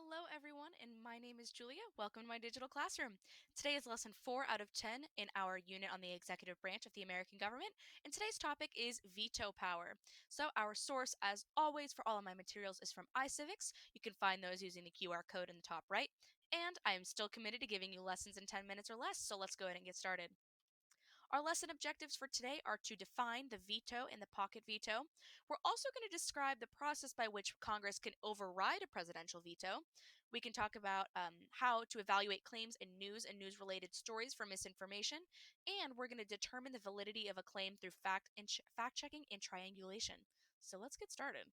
Hello, everyone, and my name is Julia. Welcome to my digital classroom. Today is lesson 4 out of 10 in our unit on the executive branch of the American government, and today's topic is veto power. So, our source, as always, for all of my materials is from iCivics. You can find those using the QR code in the top right, and I am still committed to giving you lessons in 10 minutes or less, so let's go ahead and get started. Our lesson objectives for today are to define the veto and the pocket veto. We're also going to describe the process by which Congress can override a presidential veto. We can talk about how to evaluate claims in news and news related stories for misinformation. And we're going to determine the validity of a claim through fact checking and triangulation. So let's get started.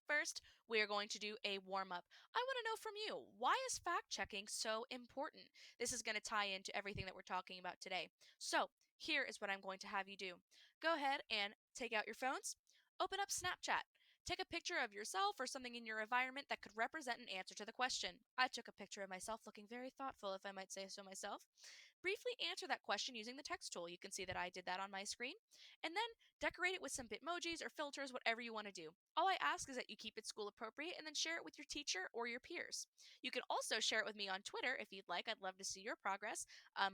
First, we are going to do a warm up. I want to know from you, why is fact checking so important? This is going to tie into everything that we're talking about today. So, here is what I'm going to have you do. Go ahead and take out your phones, open up Snapchat. Take a picture of yourself or something in your environment that could represent an answer to the question. I took a picture of myself looking very thoughtful, if I might say so myself. Briefly answer that question using the text tool. You can see that I did that on my screen. And then decorate it with some Bitmojis or filters, whatever you want to do. All I ask is that you keep it school appropriate and then share it with your teacher or your peers. You can also share it with me on Twitter if you'd like. I'd love to see your progress.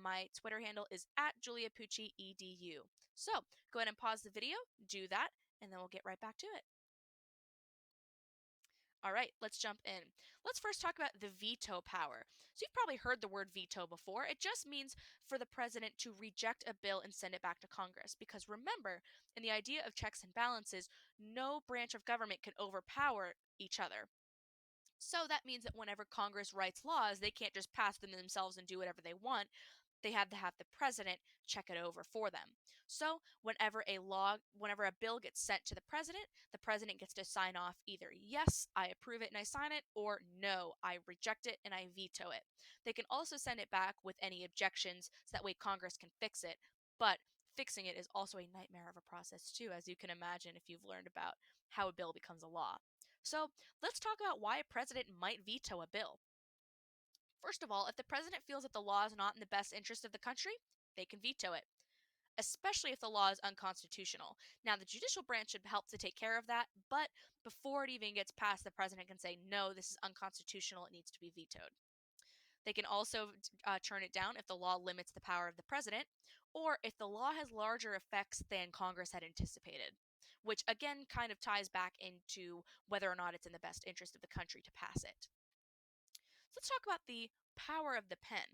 My Twitter handle is at Giulia Pucci EDU. So go ahead and pause the video, do that, and then we'll get right back to it. All right, let's jump in. Let's first talk about the veto power. So, you've probably heard the word veto before. It just means for the president to reject a bill and send it back to Congress. Because remember, in the idea of checks and balances, no branch of government can overpower each other. So that means that whenever Congress writes laws, they can't just pass them themselves and do whatever they want. They have to have the president check it over for them. So whenever a bill gets sent to the president gets to sign off either yes, I approve it and I sign it, or no, I reject it and I veto it. They can also send it back with any objections so that way Congress can fix it. But fixing it is also a nightmare of a process too, as you can imagine if you've learned about how a bill becomes a law. So let's talk about why a president might veto a bill. First of all, if the president feels that the law is not in the best interest of the country, they can veto it, especially if the law is unconstitutional. Now, the judicial branch should help to take care of that, but before it even gets passed, the president can say, no, this is unconstitutional, it needs to be vetoed. They can also turn it down if the law limits the power of the president, or if the law has larger effects than Congress had anticipated, which again kind of ties back into whether or not it's in the best interest of the country to pass it. So let's talk about the power of the pen.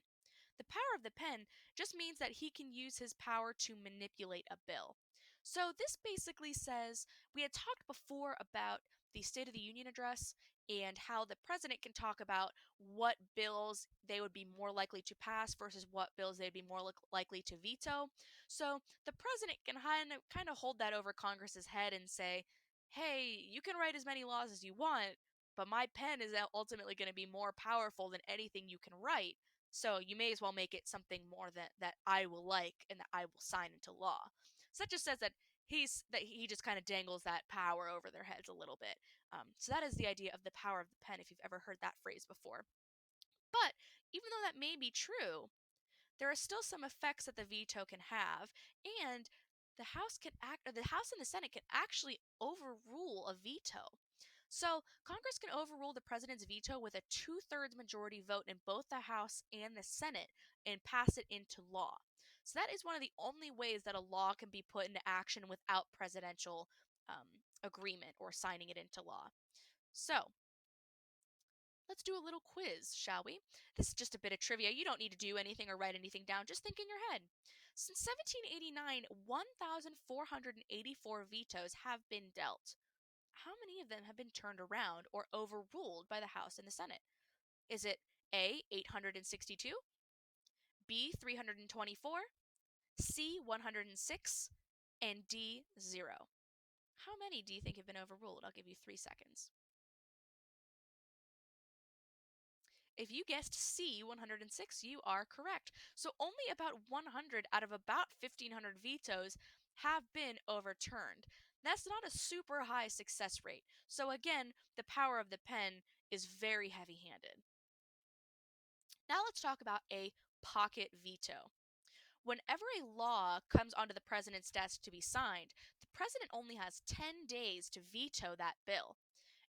The power of the pen just means that he can use his power to manipulate a bill. So this basically says we had talked before about the State of the Union address and how the president can talk about what bills they would be more likely to pass versus what bills they'd be more likely to veto. So the president can kind of hold that over Congress's head and say, hey, you can write as many laws as you want, but my pen is ultimately going to be more powerful than anything you can write. So you may as well make it something more that I will like and that I will sign into law. So that just says that he just kind of dangles that power over their heads a little bit. So that is the idea of the power of the pen, if you've ever heard that phrase before. But even though that may be true, there are still some effects that the veto can have, and the House and the Senate can actually overrule a veto. So, Congress can overrule the president's veto with a two-thirds majority vote in both the House and the Senate and pass it into law. So, that is one of the only ways that a law can be put into action without presidential agreement or signing it into law. So, let's do a little quiz, shall we? This is just a bit of trivia. You don't need to do anything or write anything down, just think in your head. Since 1789, 1,484 vetoes have been dealt. How many of them have been turned around or overruled by the House and the Senate? Is it A, 862, B, 324, C, 106, and D, 0? How many do you think have been overruled? I'll give you 3 seconds. If you guessed C, 106, you are correct. So only about 100 out of about 1,500 vetoes have been overturned. That's not a super high success rate. So again, the power of the pen is very heavy handed. Now let's talk about a pocket veto. Whenever a law comes onto the president's desk to be signed, the president only has 10 days to veto that bill.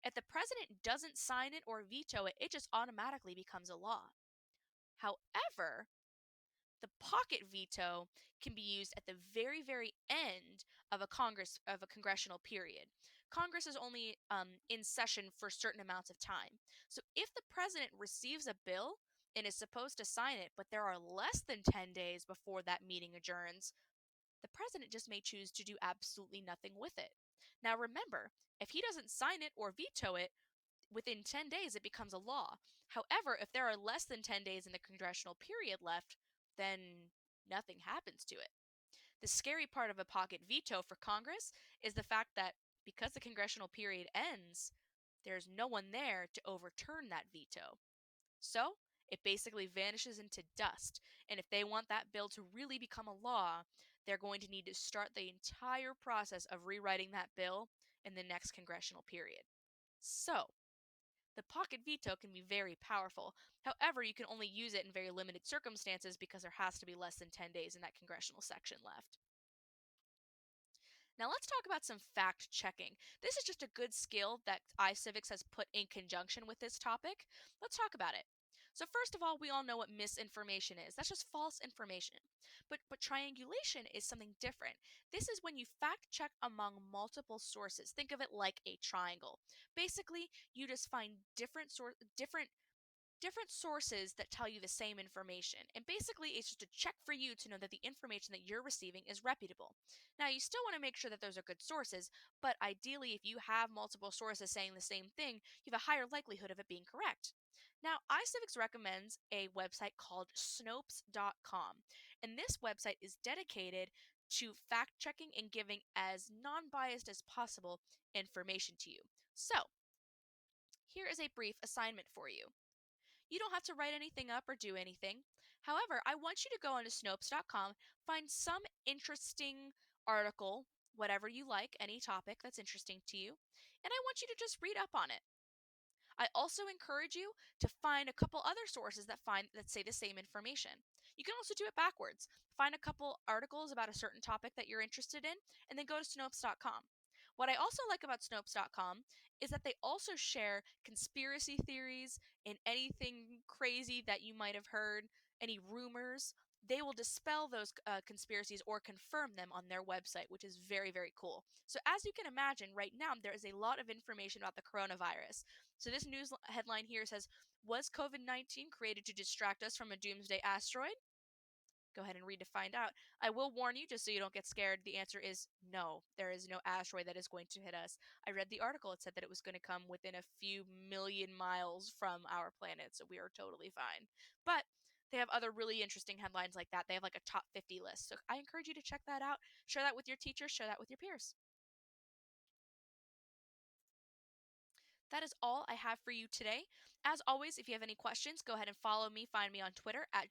If the president doesn't sign it or veto it, it just automatically becomes a law. However, the pocket veto can be used at the very, very end of a congressional period. Congress is only in session for certain amounts of time. So if the president receives a bill and is supposed to sign it, but there are less than 10 days before that meeting adjourns, the president just may choose to do absolutely nothing with it. Now remember, if he doesn't sign it or veto it, within 10 days it becomes a law. However, if there are less than 10 days in the congressional period left, then nothing happens to it. The scary part of a pocket veto for Congress is the fact that because the congressional period ends, there's no one there to overturn that veto. So, it basically vanishes into dust. And if they want that bill to really become a law, they're going to need to start the entire process of rewriting that bill in the next congressional period. So, the pocket veto can be very powerful. However, you can only use it in very limited circumstances because there has to be less than 10 days in that congressional section left. Now let's talk about some fact checking. This is just a good skill that iCivics has put in conjunction with this topic. Let's talk about it. So first of all, we all know what misinformation is. That's just false information. But triangulation is something different. This is when you fact check among multiple sources. Think of it like a triangle. Basically, you just find different sources that tell you the same information. And basically, it's just a check for you to know that the information that you're receiving is reputable. Now, you still want to make sure that those are good sources, but ideally, if you have multiple sources saying the same thing, you have a higher likelihood of it being correct. Now, iCivics recommends a website called Snopes.com, and this website is dedicated to fact checking and giving as non biased as possible information to you. So, here is a brief assignment for you. You don't have to write anything up or do anything. However, I want you to go onto Snopes.com, find some interesting article, whatever you like, any topic that's interesting to you, and I want you to just read up on it. I also encourage you to find a couple other sources that say the same information. You can also do it backwards. Find a couple articles about a certain topic that you're interested in, and then go to Snopes.com. What I also like about Snopes.com is that they also share conspiracy theories and anything crazy that you might have heard, any rumors. They will dispel those conspiracies or confirm them on their website, which is very, very cool. So, as you can imagine, right now there is a lot of information about the coronavirus. So, this news headline here says, "Was COVID-19 created to distract us from a doomsday asteroid?" Go ahead and read to find out. I will warn you, just so you don't get scared, the answer is no. There is no asteroid that is going to hit us. I read the article. It said that it was going to come within a few million miles from our planet, so we are totally fine. But they have other really interesting headlines like that. They have like a top 50 list. So I encourage you to check that out. Share that with your teachers, share that with your peers. That is all I have for you today. As always, if you have any questions, go ahead and follow me. Find me on Twitter at